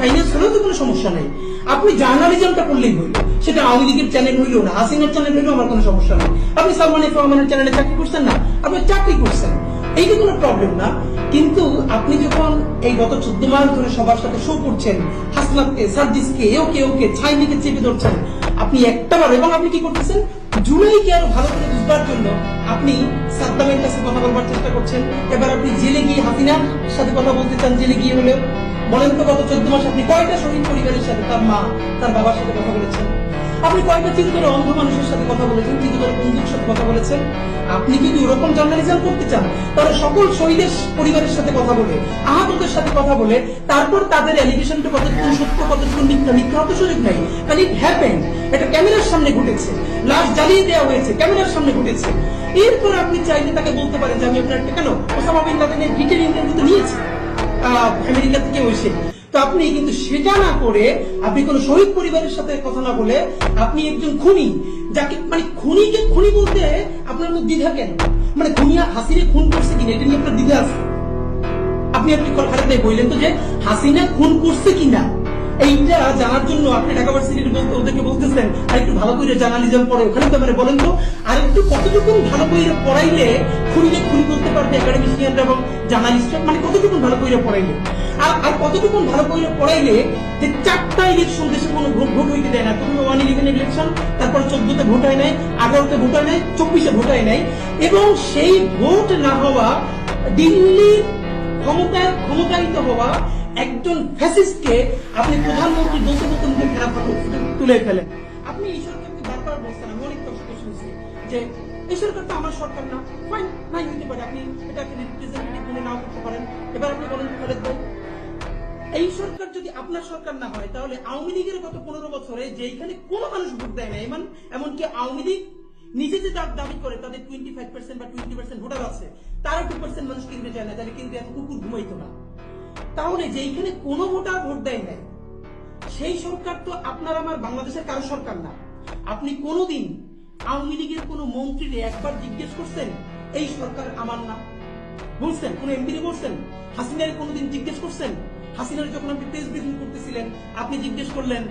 Finance হলেও তো কোনো সমস্যা নাই, আপনি জার্নালিজমটা করলেই হইল, সেটা আওয়ামী লীগের চ্যানেল হইলো না, হাসিনার চ্যানেল হইলেও আমার কোনো সমস্যা নাই। আপনি সালমান এফ রহমানের চ্যানেলে চাকরি করছেন না, আপনি চাকরি করছেন, এইটা কোনো প্রবলেম না। কিন্তু আপনি যখন এই গত 14 মাস ধরে সবার সাথে শো করছেন, হাসনাতকে, সার্জিসকে, ওকে ছাইনিকে চেপে ধরছেন, আপনি একটাবার, এবং আপনি কি করতেছেন, জুলাইকে আরো ভালো করে বুঝবার জন্য আপনি সাদ্দামের কাছে কথা বলবার চেষ্টা করছেন। এবার আপনি জেলে গিয়ে হাসিনার সাথে কথা বলতে চান, জেলে গিয়ে হলেও। বলেন তো গত 14 মাস আপনি কয়টা শহীদ পরিবারের সাথে, তার মা, তার বাবার সাথে কথা বলেছেন? আপনি কয়টা চিরতরে অন্ধ মানুষের সাথে কথা বলেছেন, চিরতরে বন্ধুর সাথে কথা বলেছেন? আপনি যদি ওরকম জার্নালিজম করতে চান, তাহলে সকল শহীদের পরিবারের সাথে কথা বলে, আহতদের সাথে কথা বলে, তারপর তাদের অ্যালিগেশনটা কতটুকু সত্য, কতটুকু মিথ্যা, মিথ্যা হতে সুযোগ নাই। কারণ ইট হ্যাপেন, এটা ক্যামেরার সামনে ঘটেছে, লাশ জ্বালিয়ে দেওয়া হয়েছে, ক্যামেরার সামনে ঘটেছে। এরপর আপনি চাইলে তাকে বলতে পারেন যে আমি আপনার কেন ওসামা বিন লাদেনের ব্রিটেন ইন্টারভিউতে নিয়েছি আমেরিকা থেকে এসে। তো আপনি কিন্তু সেটা না করে, আপনি কোন শহীদ পরিবারের সাথে কথা না বলে, আপনি একজন খুনি, যাকে মানে খুনিকে খুনি বলতে আপনার তো দ্বিধা কেন? মানে খুনিয়া হাসিনে খুন করছে কিনা এটা নিয়ে আপনার দ্বিধা আছে? আপনি খালেদ ভাই বললেন তো যে হাসিনা খুন করছে কিনা, এইটা জানার জন্য আপনি ঢাকা ভার্সিটির ওদেরকে বলতেছেন আর একটু ভালো করে জার্নালিজম পড়ে, ওখানে তো মানে বলেন তো আর একটু কতটুকু ভালো করে পড়াইলে খুনিকে খুনি বলতে পারবে একাডেমিশিয়ানরা এবং জার্নালিস্টরা, মানে কতটুকু ভালো করে পড়াইলে, আর কতটুকু ভালো করে পড়াইলে যে 4টা ইলেকশন দেশে কোনো ভোট হইতে দেয় না, প্রথমে 111 ইলেকশন, তারপর 14তে ভোট হয় নাই, 11তে ভোট হয় নাই, 24-এ ভোট হয় নাই, এবং সেই ভোট না হওয়া দিল্লির ক্ষমতায়িত হওয়া একজন ফ্যাসিস্টকে আপনি প্রধানমন্ত্রী বলতে বলতে মুখে খারাপ তুলে ফেলেন। আপনি এই সরকারকে বারবার বলছেন, আমি অনেক দর্শক শুনছি যে এই সরকার তো আমার সরকার না, ফাইন, নাই হইতে পারে, আপনি এটাকে রিপ্রেজেন্টেটিভ মনে নাও করতে পারেন। এবার আপনি বলেন খালেদ ভাই, এই সরকার যদি আপনার সরকার না হয়, তাহলে আওয়ামী লীগের গত 15 বছরে যেখানে কোনো মানুষ ভোট দেয় না, এমনকি আওয়ামী লীগ নিজে যে দাবি করে তাদের 25% বা 20% ভোটার আছে, তারা 2% মানুষ কিনতে চায় না, তাহলে কিন্তু এত কুকুর ঘুমাইতো না। তাহলে যেখানে কোনো ভোটার ভোট দেয় নাই, সেই সরকার তো আপনার আমার বাংলাদেশের কারো সরকার না। আপনি কোনোদিন আওয়ামী লীগের কোন মন্ত্রীরে একবার জিজ্ঞেস করছেন এই সরকার আমার না? বলছেন? কোন এমপি বলছেন? হাসিনার কোনোদিন জিজ্ঞেস করছেন? হাসিনার যখন আপনি প্রেস ব্রিফিং করতেছিলেন, আপনি জিজ্ঞেস করলেন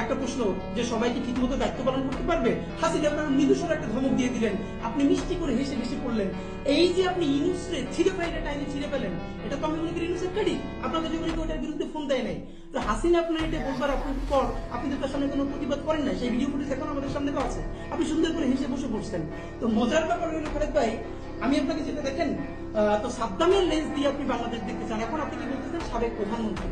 একটা প্রশ্ন যে সবাইকে ঠিকমতো দায়িত্ব পালন করতে পারবে? হাসিনা আপনার মৃদুস্বর একটা ধমক দিয়ে দিলেন, আপনি মিষ্টি করে হেসে হেসে পড়লেন। এই যে আপনি ইউনুসরে ছিঁড়ে ফেলে টাইনে ছিঁড়ে ফেলেন, এটা তো আমি মনে করি ইউনুসের ক্রেডিট, আপনাদের যখন ওটার বিরুদ্ধে ফোন দেয় নাই। তো হাসিনা আপনার এটা বলবার পর আপনি তো তার সামনে কোনো প্রতিবাদ করেন না, সেই ভিডিও ফুটেজ এখন আমাদের সামনে তো আছে, আপনি সুন্দর করে হেসে বসে পড়ছেন। তো মজার ব্যাপার হলো খালেদ ভাই, আমি আপনাকে যেটা দেখেন, তো সাদ্দামের লেন্স দিয়ে আপনি বাংলাদেশ দেখতে চান, এখন আপনি কি বলতেছেন সাবেক প্রধানমন্ত্রী।